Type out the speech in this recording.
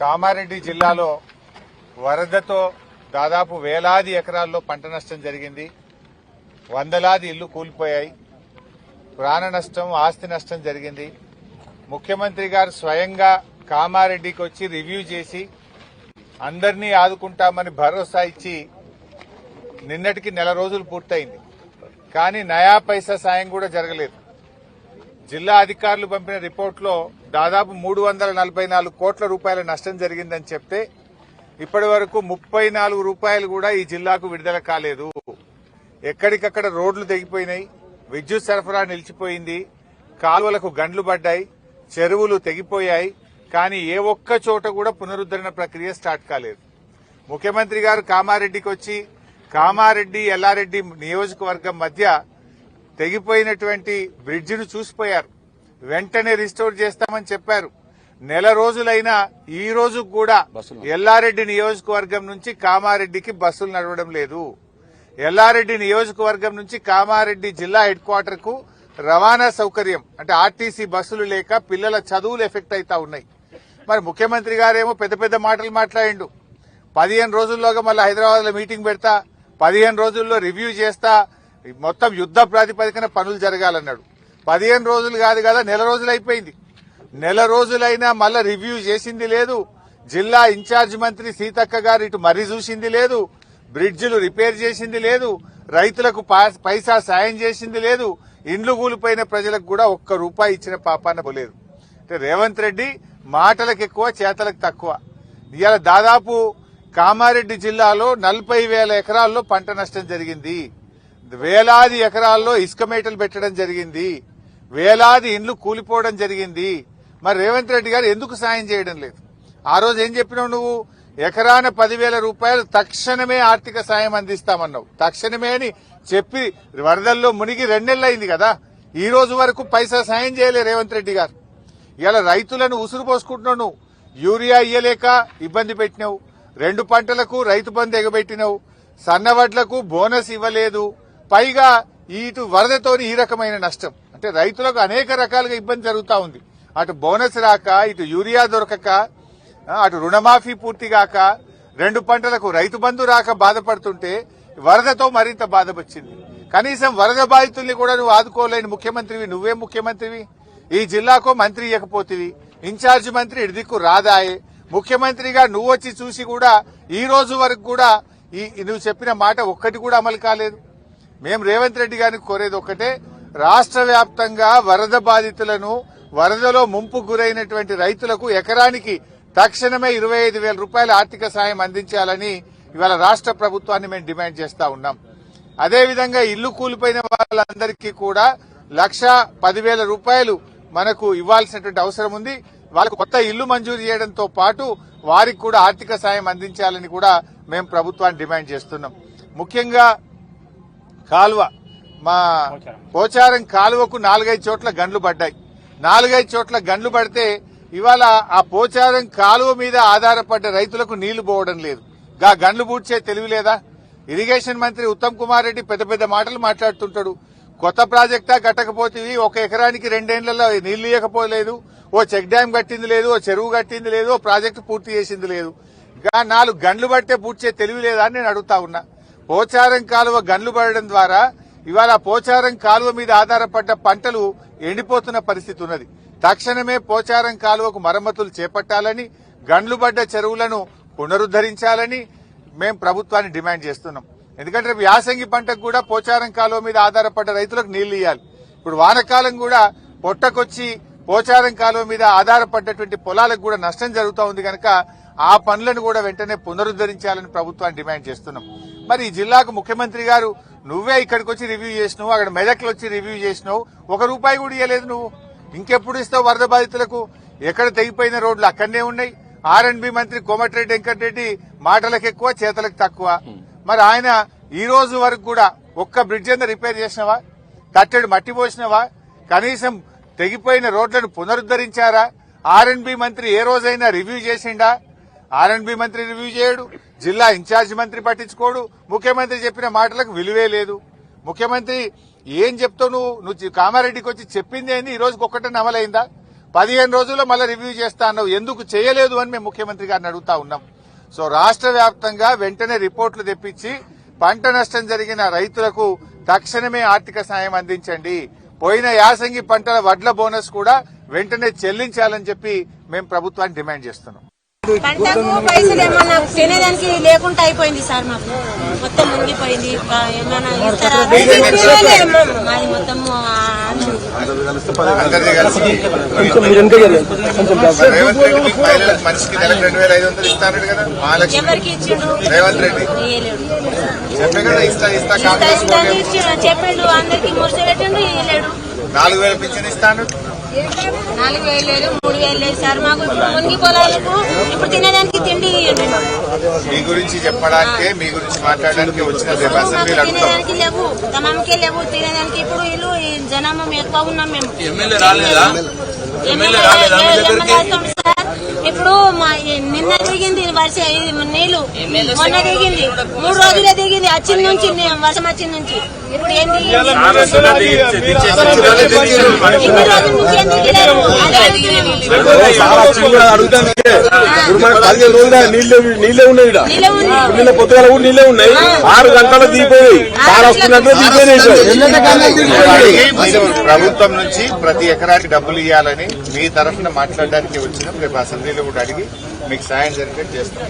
కామారెడ్డి జిల్లాలో వరదతో దాదాపు వేలాది ఎకరాల్లో పంట నష్టం జరిగింది. వందలాది ఇళ్లు కూలిపోయాయి. ప్రాణ నష్టం, ఆస్తి నష్టం జరిగింది. ముఖ్యమంత్రి గారు స్వయంగా కామారెడ్డికి వచ్చి రివ్యూ చేసి అందరినీ ఆదుకుంటామని భరోసా ఇచ్చి నిన్నటికి నెల రోజులు పూర్తయింది. కానీ నయా పైసా సాయం కూడా జరగలేదు. జిల్లా అధికారులు పంపిన రిపోర్టులో దాదాపు 344 కోట్ల రూపాయల నష్టం జరిగిందని చెప్తే ఇప్పటి వరకు 34 రూపాయలు కూడా ఈ జిల్లాకు విడుదల కాలేదు. ఎక్కడికక్కడ రోడ్లు తెగిపోయినాయి, విద్యుత్ సరఫరా నిలిచిపోయింది, కాలువలకు గండ్లు పడ్డాయి, చెరువులు తెగిపోయాయి. కానీ ఏ ఒక్క చోట కూడా పునరుద్దరణ ప్రక్రియ స్టార్ట్ కాలేదు. ముఖ్యమంత్రి గారు కామారెడ్డికి వచ్చి కామారెడ్డి ఎల్లారెడ్డి నియోజకవర్గం మధ్య తెగిపోయినటువంటి బ్రిడ్జిను చూసిపోయారు. వెంటనే రిస్టోర్ చేస్తామని చెప్పారు. నెల రోజులైనా ఈ రోజు కూడా ఎల్లారెడ్డి నియోజకవర్గం నుంచి కామారెడ్డికి బస్సులు నడవడం లేదు. ఎల్లారెడ్డి నియోజకవర్గం నుంచి కామారెడ్డి జిల్లా హెడ్ క్వార్టర్ కు రవాణా సౌకర్యం అంటే ఆర్టీసీ బస్సులు లేక పిల్లల చదువులు ఎఫెక్ట్ అవుతా ఉన్నాయి. మరి ముఖ్యమంత్రి గారేమో పెద్ద పెద్ద మాటలు మాట్లాడిండు. 15 రోజుల్లోగా మళ్ళీ హైదరాబాద్ లో మీటింగ్ పెడతా, 15 రోజుల్లో రివ్యూ చేస్తా, మొత్తం యుద్ద ప్రాతిపదికన పనులు జరగాలన్నాడు. 15 రోజులు కాదు కదా, నెల రోజులు అయిపోయింది. నెల రోజులైనా మళ్ళా రివ్యూ చేసింది లేదు. జిల్లా ఇన్ఛార్జ్ మంత్రి సీతక్క గారు ఇటు మర్రి చూసింది లేదు, బ్రిడ్జిలు రిపేర్ చేసింది లేదు, రైతులకు పైసా సాయం చేసింది లేదు, ఇండ్లు కూలిపోయిన ప్రజలకు కూడా ఒక్క రూపాయి ఇచ్చిన పాపాన పోలేదు. రేవంత్ రెడ్డి మాటలకు ఎక్కువ, చేతలకు తక్కువ. ఇవాళ దాదాపు కామారెడ్డి జిల్లాలో 40,000 ఎకరాల్లో పంట నష్టం జరిగింది. వేలాది ఎకరాల్లో ఇసుక మేటలు పెట్టడం జరిగింది. వేలాది ఇండ్లు కూలిపోవడం జరిగింది. మరి రేవంత్ రెడ్డి గారు ఎందుకు సాయం చేయడం లేదు? ఆ రోజు ఏం చెప్పినావు నువ్వు? ఎకరాన 10,000 రూపాయలు తక్షణమే ఆర్థిక సాయం అందిస్తామన్నావు. తక్షణమే అని చెప్పి వరదల్లో మునిగి 2 నెలలు అయింది కదా, ఈ రోజు వరకు పైసా సాయం చేయలే రేవంత్ రెడ్డి గారు. ఇలా రైతులను ఉసురు పోసుకుంటున్నావు. నువ్వు యూరియా ఇయ్యలేక ఇబ్బంది పెట్టినావు, 2 పంటలకు రైతు బంధు ఎగబెట్టినావు, సన్నవడ్లకు బోనస్ ఇవ్వలేదు. పైగా ఇటు వరదతోని ఈ రకమైన నష్టం అంటే రైతులకు అనేక రకాలుగా ఇబ్బంది జరుగుతా ఉంది. అటు బోనస్ రాక, ఇటు యూరియా దొరకక, అటు రుణమాఫీ పూర్తిగాక, 2 పంటలకు రైతు బంధు రాక బాధపడుతుంటే వరదతో మరింత బాధ వచ్చింది. కనీసం వరద బాధితుల్ని కూడా నువ్వు ఆదుకోలేని ముఖ్యమంత్రివి. నువ్వే ముఖ్యమంత్రివి. ఈ జిల్లాకో మంత్రి ఇవ్వకపోతివి, ఇన్ఛార్జి మంత్రి ఇడిదిక్కు రాదాయే. ముఖ్యమంత్రిగా నువ్వు వచ్చి చూసి కూడా ఈ రోజు వరకు కూడా నువ్వు చెప్పిన మాట ఒక్కటి కూడా అమలు కాలేదు. మేము రేవంత్ రెడ్డి గారిని కోరేది ఒక్కటే, రాష్ట్ర వ్యాప్తంగా వరద బాధితులను, వరదలో ముంపు గురైనటువంటి రైతులకు ఎకరానికి తక్షణమే 25,000 రూపాయల ఆర్థిక సాయం అందించాలని ఇవాళ రాష్ట్ర ప్రభుత్వాన్ని మేము డిమాండ్ చేస్తా ఉన్నాం. అదేవిధంగా ఇల్లు కూలిపోయిన వాళ్ళందరికీ కూడా 1,10,000 రూపాయలు మనకు ఇవ్వాల్సినటువంటి అవసరం ఉంది. వాళ్ళకు కొత్త ఇల్లు మంజూరు చేయడంతో పాటు వారికి కూడా ఆర్థిక సాయం అందించాలని కూడా మేము ప్రభుత్వాన్ని డిమాండ్ చేస్తున్నాం. ముఖ్యంగా కాలువ, మా పోచారం కాలువకు 4-5 చోట్ల గండ్లు పడ్డాయి. 4-5 చోట్ల గండ్లు పడితే ఇవాళ ఆ పోచారం కాలువ మీద ఆధారపడ్డ రైతులకు నీళ్లు పోవడం లేదు. గా గండ్లు పూడ్చే తెలివి లేదా? ఇరిగేషన్ మంత్రి ఉత్తమ్ కుమార్ రెడ్డి పెద్ద పెద్ద మాటలు మాట్లాడుతుంటాడు. కొత్త ప్రాజెక్టా కట్టకపోతేవి, 1 ఎకరానికి 2 ఏళ్లలో నీళ్లు ఇవ్వకపోలేదు, ఓ చెక్ డ్యాం కట్టింది లేదు, ఓ చెరువు కట్టింది లేదు, ఓ ప్రాజెక్టు పూర్తి చేసింది లేదు. ఇంకా 4 గండ్లు పడితే పూడ్చే తెలివి లేదా అని నేను అడుగుతా ఉన్నా. పోచారం కాలువ గండ్లు పడడం ద్వారా ఇవాళ పోచారం కాలువ మీద ఆధారపడ్డ పంటలు ఎండిపోతున్న పరిస్థితి ఉన్నది. తక్షణమే పోచారం కాలువకు మరమ్మతులు చేపట్టాలని, గండ్లు పడ్డ చెరువులను పునరుద్దరించాలని మేము ప్రభుత్వాన్ని డిమాండ్ చేస్తున్నాం. ఎందుకంటే రేపు యాసంగి పంటకు కూడా పోచారం కాలువ మీద ఆధారపడ్డ రైతులకు నీళ్లు ఇవ్వాలి. ఇప్పుడు వానకాలం కూడా పొట్టకొచ్చి పోచారం కాలువ మీద ఆధారపడ్డటువంటి పొలాలకు కూడా నష్టం జరుగుతూ ఉంది కనుక ఆ పనులను కూడా వెంటనే పునరుద్దరించాలని ప్రభుత్వాన్ని డిమాండ్ చేస్తున్నాం. మరి ఈ జిల్లాకు ముఖ్యమంత్రి గారు నువ్వే ఇక్కడికి వచ్చి రివ్యూ చేసినావు, అక్కడ మెదక్లో వచ్చి రివ్యూ చేసినావు, 1 రూపాయి కూడా ఇవ్వలేదు నువ్వు. ఇంకెప్పుడు ఇస్తావు వరద బాధితులకు? ఎక్కడ తెగిపోయిన రోడ్లు అక్కడనే ఉన్నాయి. ఆర్ఎండ్బి మంత్రి కోమటిరెడ్డి వెంకటరెడ్డి మాటలకు ఎక్కువ, చేతలకు తక్కువ. మరి ఆయన ఈ రోజు వరకు కూడా ఒక్క బ్రిడ్జ్ అంతా రిపేర్ చేసినవా? తట్టెడు మట్టి పోసినవా? కనీసం తెగిపోయిన రోడ్లను పునరుద్దరించారా? ఆర్ఎండ్బి మంత్రి ఏ రోజైనా రివ్యూ చేసిండా? ఆర్ఎండ్బి మంత్రి రివ్యూ చేయడు, జిల్లా ఇన్ఛార్జి మంత్రి పట్టించుకోడు, ముఖ్యమంత్రి చెప్పిన మాటలకు విలువే లేదు. ముఖ్యమంత్రి ఏం చెప్తావు నువ్వు కామారెడ్డికి వచ్చి చెప్పింది ఏంది? ఈ రోజుకి ఒక్కటే అమలైందా? 15 రోజుల్లో మళ్ళీ రివ్యూ చేస్తా అన్నావు, ఎందుకు చేయలేదు అని మేము ముఖ్యమంత్రి గారిని అడుగుతా ఉన్నాం. సో రాష్ట్ర వ్యాప్తంగా వెంటనే రిపోర్టులు తెప్పించి పంట నష్టం జరిగిన రైతులకు తక్షణమే ఆర్థిక సాయం అందించండి. పోయిన యాసంగి పంటల వడ్ల బోనస్ కూడా వెంటనే చెల్లించాలని చెప్పి మేము ప్రభుత్వాన్ని డిమాండ్ చేస్తున్నాం. పంటకు పైసలు ఏమన్నా తినేదానికి లేకుండా అయిపోయింది సార్, మాకు మొత్తం మునిగిపోయింది. ఏమైనా ఇస్తారా? మాది మొత్తం మనిషికి నెలకు 2,500 ఇస్తాడు కదా మహాలక్ష్మి. ఎవరికి ఇచ్చిండు? రేవంత్ రెడ్డి చెప్పే కదా చెప్పిండు, అందరికి మురిసి పెట్టిండు, ఇయ్యలేడు. 4,000 పింఛన్ ఇస్తాను. 4,000 లేదు, 3,000 లేదు సార్. మాకు ఇప్పుడు మునిగి పొలాలకు ఇప్పుడు తినేదానికి తిండి మీ గురించి చెప్పడానికి, మీ గురించి మాట్లాడడానికి వచ్చిన తినేదానికి లేవు, తమకే లేవు తినేదానికి. ఇప్పుడు ఇల్లు జనాభా ఎక్కువ ఉన్నాం మేము. సార్ ఇప్పుడు నిన్న దిగింది వర్ష నీళ్లు, మొన్న దిగింది 3 రోజులే దిగింది. వచ్చిన నుంచి వర్షం వచ్చిన నుంచి ఇప్పుడు ఏంది ఇన్ని రోజుల నుంచి ఎందుకు లేరు? నీళ్ళే ఉన్నాయి, నిన్న పొద్దుగాల కూడా నీళ్ళే ఉన్నాయి. 6 గంటల దీపోయి ప్రభుత్వం నుంచి ప్రతి ఎకరానికి డబ్బులు ఇవ్వాలని మీ తరఫున మాట్లాడడానికి వచ్చినాం. రేపు అసెంబ్లీలో కూడా అడిగి మీకు సాయం జరిగేట్టు చేస్తాం.